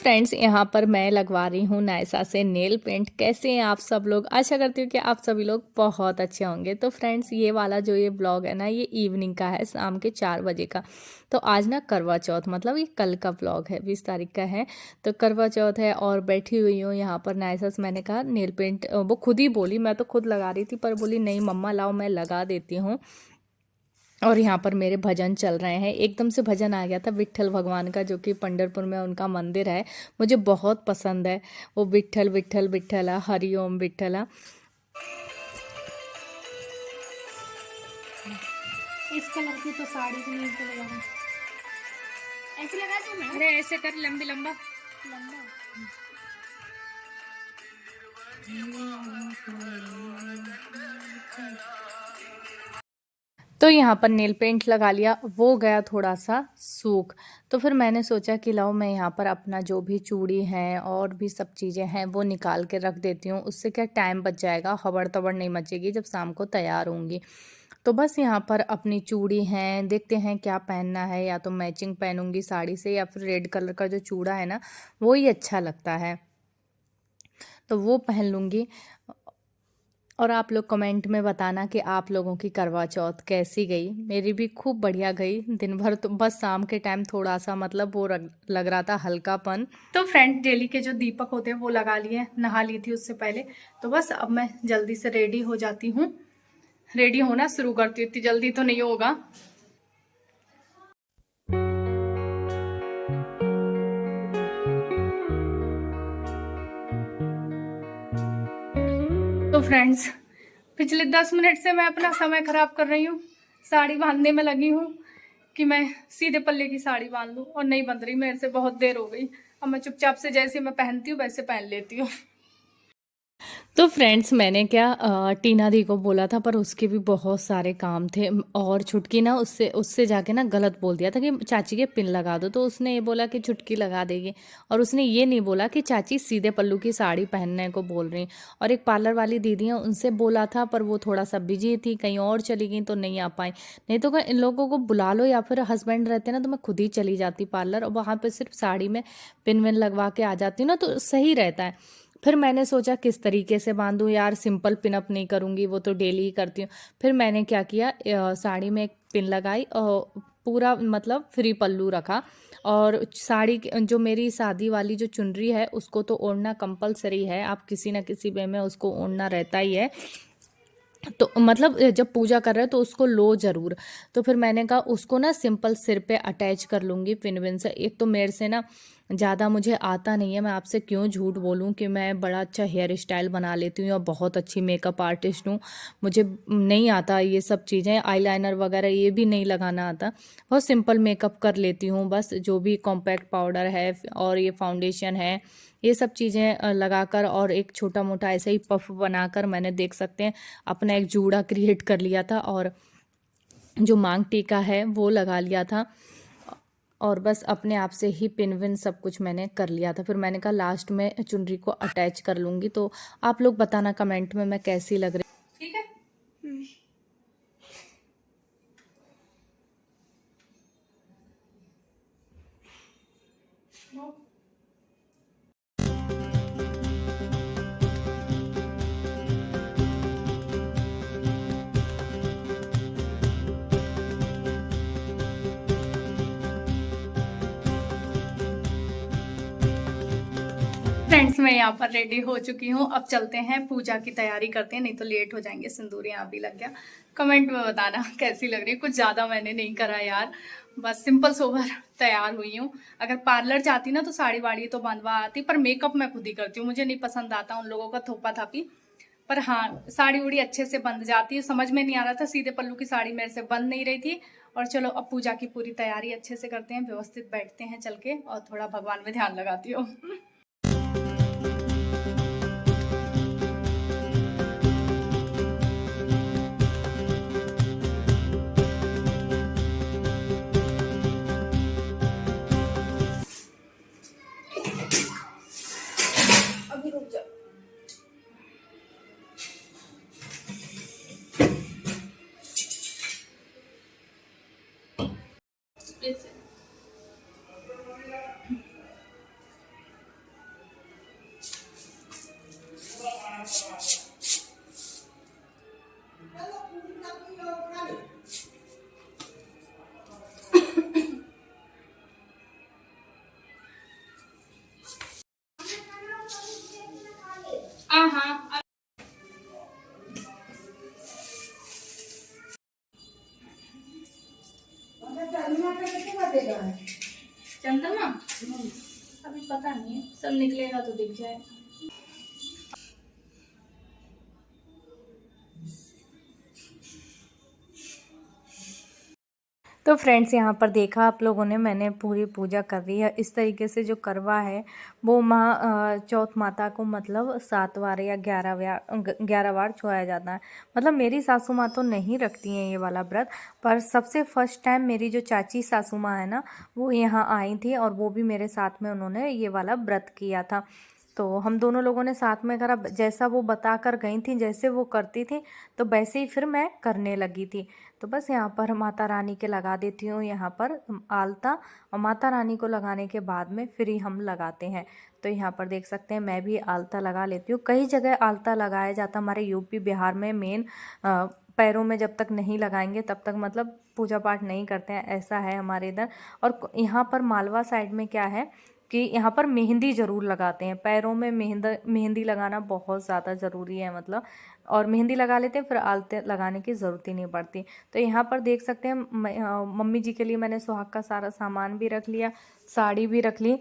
Friends, यहाँ पर मैं लगवा रही हूँ नायसा से नेल पेंट। कैसे हैं आप सब लोग? आशा करती हूँ कि आप सभी लोग बहुत अच्छे होंगे। तो फ्रेंड्स, ये वाला जो ये ब्लॉग है ना, ये इवनिंग का है, शाम के 4 बजे का। तो आज ना करवा चौथ, मतलब ये कल का ब्लॉग है, 20 तारीख का है। तो करवा चौथ है और बैठी हुई हूँ यहाँ पर नायसा से। मैंने कहा नेल पेंट, वो खुद ही बोली, मैं तो खुद लगा रही थी, पर बोली नहीं मम्मा लाओ मैं लगा देती हूँ। और यहाँ पर मेरे भजन चल रहे हैं। एकदम से भजन आ गया था विट्ठल भगवान का, जो कि पंढरपुर में उनका मंदिर है, मुझे बहुत पसंद है वो। विट्ठल विट्ठल विट्ठला, हरि ओम विट्ठला। इस कलर की तो साड़ी भी नहीं तो लगा। ऐसे लगा दो ना। अरे ऐसे कर, लंबी लंबा लंबा। तो यहाँ पर नेल पेंट लगा लिया, वो गया थोड़ा सा सूख। तो फिर मैंने सोचा कि लाओ मैं यहाँ पर अपना जो भी चूड़ी हैं और भी सब चीज़ें हैं वो निकाल के रख देती हूँ। उससे क्या टाइम बच जाएगा, हबड़ तबड़ नहीं मचेगी जब शाम को तैयार होंगी। तो बस यहाँ पर अपनी चूड़ी हैं, देखते हैं क्या पहनना है। या तो मैचिंग पहनूंगी साड़ी से, या फिर रेड कलर का जो चूड़ा है ना, वो ही अच्छा लगता है, तो वो पहन लूँगी। और आप लोग कमेंट में बताना कि आप लोगों की करवा चौथ कैसी गई। मेरी भी खूब बढ़िया गई। दिन भर तो बस शाम के टाइम थोड़ा सा मतलब वो लग रहा था हल्कापन। तो फ्रेंड, डेली के जो दीपक होते हैं वो लगा लिए, नहा ली थी उससे पहले। तो बस अब मैं जल्दी से रेडी हो जाती हूँ, रेडी होना शुरू करती हूँ। इतनी जल्दी तो नहीं होगा। तो फ्रेंड्स, पिछले 10 मिनट से मैं अपना समय खराब कर रही हूँ, साड़ी बांधने में लगी हूँ कि मैं सीधे पल्ले की साड़ी बांध लूँ, और नहीं बंध रही मेरे से, बहुत देर हो गई। अब मैं चुपचाप से जैसे मैं पहनती हूँ वैसे पहन लेती हूँ। तो फ्रेंड्स, मैंने क्या टीना दी को बोला था, पर उसके भी बहुत सारे काम थे। और छुटकी ना उससे उससे जाके ना गलत बोल दिया था कि चाची के पिन लगा दो। तो उसने ये बोला कि छुटकी लगा देगी, और उसने ये नहीं बोला कि चाची सीधे पल्लू की साड़ी पहनने को बोल रही। और एक पार्लर वाली दीदी है, उनसे बोला था, पर वो थोड़ा सा बिजी थी, कहीं और चली गई तो नहीं आ पाई। नहीं तो इन लोगों को बुला लो, या फिर हस्बैंड रहते ना तो मैं खुद ही चली जाती पार्लर, और वहाँ पर सिर्फ साड़ी में पिन विन लगवा के आ जाती हूँ ना, तो सही रहता है। फिर मैंने सोचा किस तरीके से बांधूं यार, सिंपल पिनअप नहीं करूंगी, वो तो डेली ही करती हूँ। फिर मैंने क्या किया, साड़ी में एक पिन लगाई और पूरा मतलब फ्री पल्लू रखा। और साड़ी जो मेरी शादी वाली जो चुनरी है उसको तो ओढ़ना कंपलसरी है, आप किसी न किसी वे में उसको ओढ़ना रहता ही है। तो मतलब जब पूजा कर रहे हो तो उसको लो ज़रूर। तो फिर मैंने कहा उसको ना सिंपल सिर पे अटैच कर लूँगी पिन विन से। एक तो मेरे से ना ज़्यादा मुझे आता नहीं है, मैं आपसे क्यों झूठ बोलूँ कि मैं बड़ा अच्छा हेयर स्टाइल बना लेती हूँ और बहुत अच्छी मेकअप आर्टिस्ट हूँ। मुझे नहीं आता ये सब चीज़ें, आईलाइनर वगैरह ये भी नहीं लगाना आता। बहुत सिंपल मेकअप कर लेती हूँ, बस जो भी कॉम्पैक्ट पाउडर है और ये फाउंडेशन है, ये सब चीज़ें लगाकर, और एक छोटा मोटा ऐसे ही पफ बनाकर मैंने देख सकते हैं अपना एक जूड़ा क्रिएट कर लिया था। और जो मांग टीका है वो लगा लिया था, और बस अपने आप से ही पिन विन सब कुछ मैंने कर लिया था। फिर मैंने कहा लास्ट में चुनरी को अटैच कर लूँगी। तो आप लोग बताना कमेंट में मैं कैसी लग रही। ठीक है। फ्रेंड्स, मैं यहाँ पर रेडी हो चुकी हूँ। अब चलते हैं पूजा की तैयारी करते हैं, नहीं तो लेट हो जाएंगे। सिंदूर यहाँ भी लग गया। कमेंट में बताना कैसी लग रही है। कुछ ज़्यादा मैंने नहीं करा यार, बस सिंपल सोबर तैयार हुई हूँ। अगर पार्लर जाती ना तो साड़ी वाड़ी तो बांधवा आती, पर मेकअप मैं खुद ही करती हूँ। मुझे नहीं पसंद आता उन लोगों का थोपा थापी। पर हाँ, साड़ी उड़ी अच्छे से बंध जाती है। समझ में नहीं आ रहा था, सीधे पल्लू की साड़ी मेरे से बंध नहीं रही थी। और चलो अब पूजा की पूरी तैयारी अच्छे से करते हैं, व्यवस्थित बैठते हैं चल के, और थोड़ा भगवान में ध्यान लगाती हूँ। अभी रुक जा। सब निकलेगा तो दिख जाएगा। तो फ्रेंड्स यहाँ पर देखा आप लोगों ने, मैंने पूरी पूजा कर रही है। इस तरीके से जो करवा है वो माँ चौथ माता को मतलब 7 बार या 11 बार छुआया जाता है। मतलब मेरी सासू माँ तो नहीं रखती हैं ये वाला व्रत, पर सबसे फर्स्ट टाइम मेरी जो चाची सासू माँ है ना, वो यहाँ आई थी और वो भी मेरे साथ में उन्होंने ये वाला व्रत किया था। तो हम दोनों लोगों ने साथ में करा, जैसा वो बता कर गई थी, जैसे वो करती थी तो वैसे ही फिर मैं करने लगी थी। तो बस यहाँ पर माता रानी के लगा देती हूँ यहाँ पर आलता, और माता रानी को लगाने के बाद में फिर ही हम लगाते हैं। तो यहाँ पर देख सकते हैं मैं भी आलता लगा लेती हूँ। कई जगह आलता लगाया जाता, हमारे यूपी बिहार में मेन पैरों में जब तक नहीं लगाएंगे तब तक मतलब पूजा पाठ नहीं करते हैं, ऐसा है हमारे इधर। और यहाँ पर मालवा साइड में क्या है कि यहाँ पर मेहंदी ज़रूर लगाते हैं, पैरों में मेहंदी लगाना बहुत ज़्यादा ज़रूरी है मतलब, और मेहंदी लगा लेते हैं फिर आलते लगाने की ज़रूरत ही नहीं पड़ती। तो यहाँ पर देख सकते हैं मम्मी जी के लिए मैंने सुहाग का सारा सामान भी रख लिया, साड़ी भी रख ली,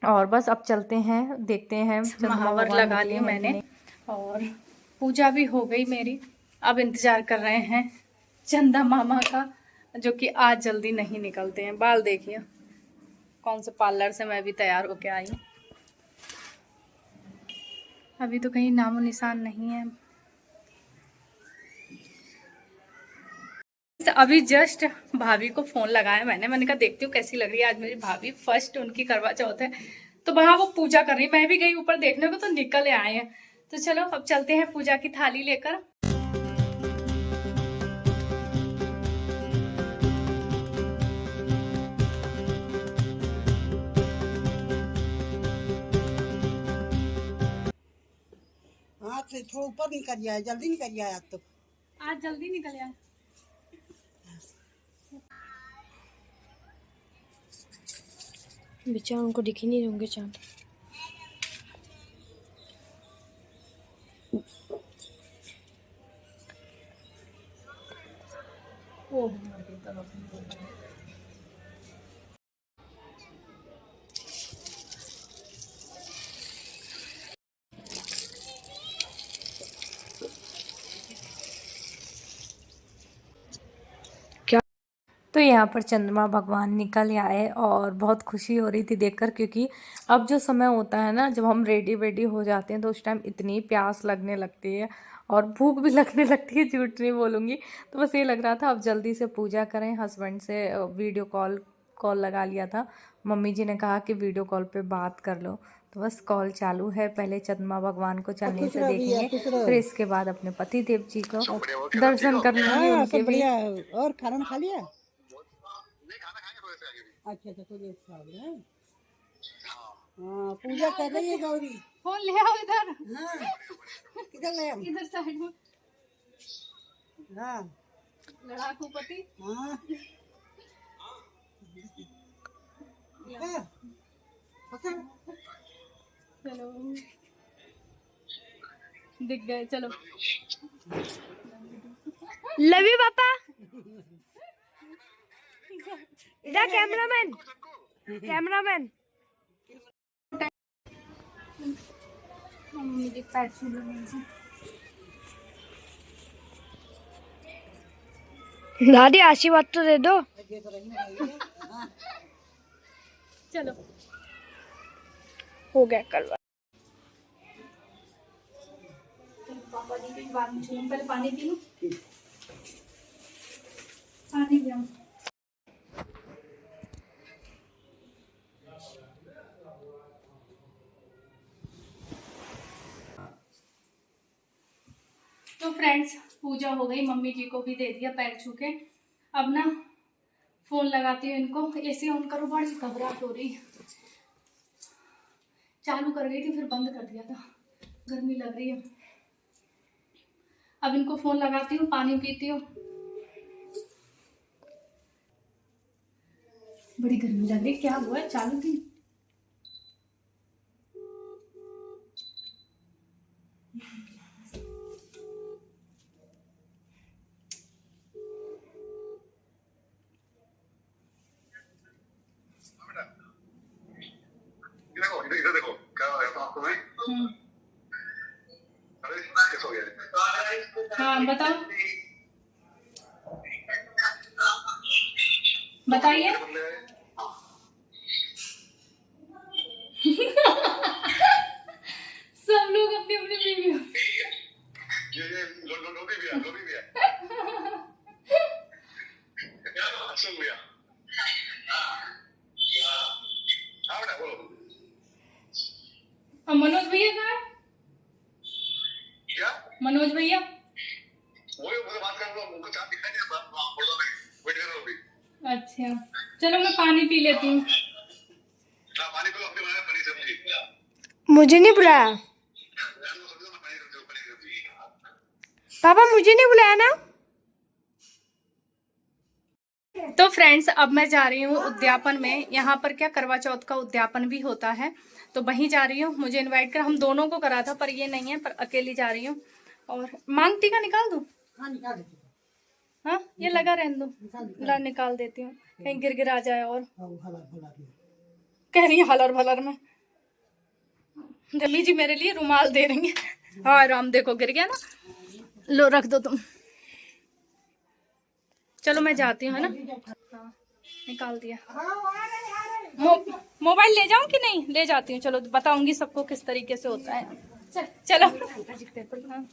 और बस अब चलते हैं देखते हैं। महावर लगा लिए मैंने और पूजा भी हो गई मेरी। अब इंतज़ार कर रहे हैं चंदा मामा का, जो कि आज जल्दी नहीं निकलते हैं। बाल देखिए कौन से पार्लर से मैं भी तैयार होके आई हूँ, अभी तो कहीं नामो निशान नहीं है। तो अभी जस्ट भाभी को फोन लगाया मैंने कहा देखती हूँ कैसी लग रही है आज मेरी भाभी, फर्स्ट उनकी करवा चौथ है। तो वहाँ वो पूजा कर रही, मैं भी गई ऊपर देखने को, तो निकल आए हैं। तो चलो अब चलते हैं पूजा की थाली लेकर। हाँ तो थोड़ा ऊपर निकल जाए, जल्दी निकल जाए आज जल्दी निकल आए। बेचारा उनको दिख ही नहीं होंगे चांद। तो यहाँ पर चंद्रमा भगवान निकल आए और बहुत खुशी हो रही थी देखकर, क्योंकि अब जो समय होता है ना जब हम रेडी वेडी हो जाते हैं तो उस टाइम इतनी प्यास लगने लगती है और भूख भी लगने लगती है, झूठ नहीं बोलूँगी। तो बस ये लग रहा था अब जल्दी से पूजा करें। हस्बैंड से वीडियो कॉल लगा लिया था, मम्मी जी ने कहा कि वीडियो कॉल पे बात कर लो। तो बस कॉल चालू है, पहले चंद्रमा भगवान को चलने से देखेंगे, फिर इसके बाद अपने पति देव जी को दर्शन कर लेंगे उनके भी। और खाना खा लिया? अच्छा अच्छा, तो देर खा लिया। हाँ पूजा कर रही है गौरी। फोन ले आओ इधर। हाँ किधर ले हम? इधर साइड में। हाँ लड़ाकू पति। हाँ चलो दिख गए, चलो लव यू पापा। इधर कैमरामैन मम्मी जी पैर छू लो। दादी आशीर्वाद तो दे दो। चलो हो गया करवा। पापा जी के बाद में छूऊं, पहले पानी पी लूं। पानी पियो। तो फ्रेंड्स पूजा हो गई, मम्मी जी को भी दे दिया पैर छू के। अब ना फोन लगाती हूँ इनको। एसी ऑन करो, बड़ी घबराहट हो रही। चालू कर गई थी फिर बंद कर दिया था, गर्मी लग रही है। अब इनको फोन लगाती हूँ, पानी पीती हूँ। बड़ी गर्मी लग रही, क्या हुआ है? चालू थी। देखो इधर देखो हाँ बताओ, बताइए। सब लोग अपनी अपनी बीवी और मनोज भैया कहाँ है? मनोज भैया अच्छा, चलो मैं पानी पी लेती हूँ। मुझे नहीं बुलाया पापा, मुझे नहीं बुलाया ना। तो फ्रेंड्स अब मैं जा रही हूँ उद्यापन में। यहाँ पर क्या करवा चौथ का उद्यापन भी होता है, तो वहीं जा रही हूँ। मुझे इनवाइट कर, हम दोनों को करा था पर ये नहीं है, पर अकेली जा रही हूँ। और मांग टीका निकाल दूँ? हाँ निकाल देती हाँ ये लगा रहने दो, ला निकाल देती हूँ, कहीं गिर गिर आ जाए। और हूँ। भला भला भी। कह रही है हलर भलर में। जमी जी मेरे लिए रुमाल दे रही है। हाँ राम देखो गिर गया ना, लो रख दो तुम। चलो मैं जाती हूँ, है ना। हाँ निकाल दिया। मोबाइल ले जाऊं कि नहीं? ले जाती हूँ, चलो बताऊंगी सबको किस तरीके से होता है। चलो हाँ।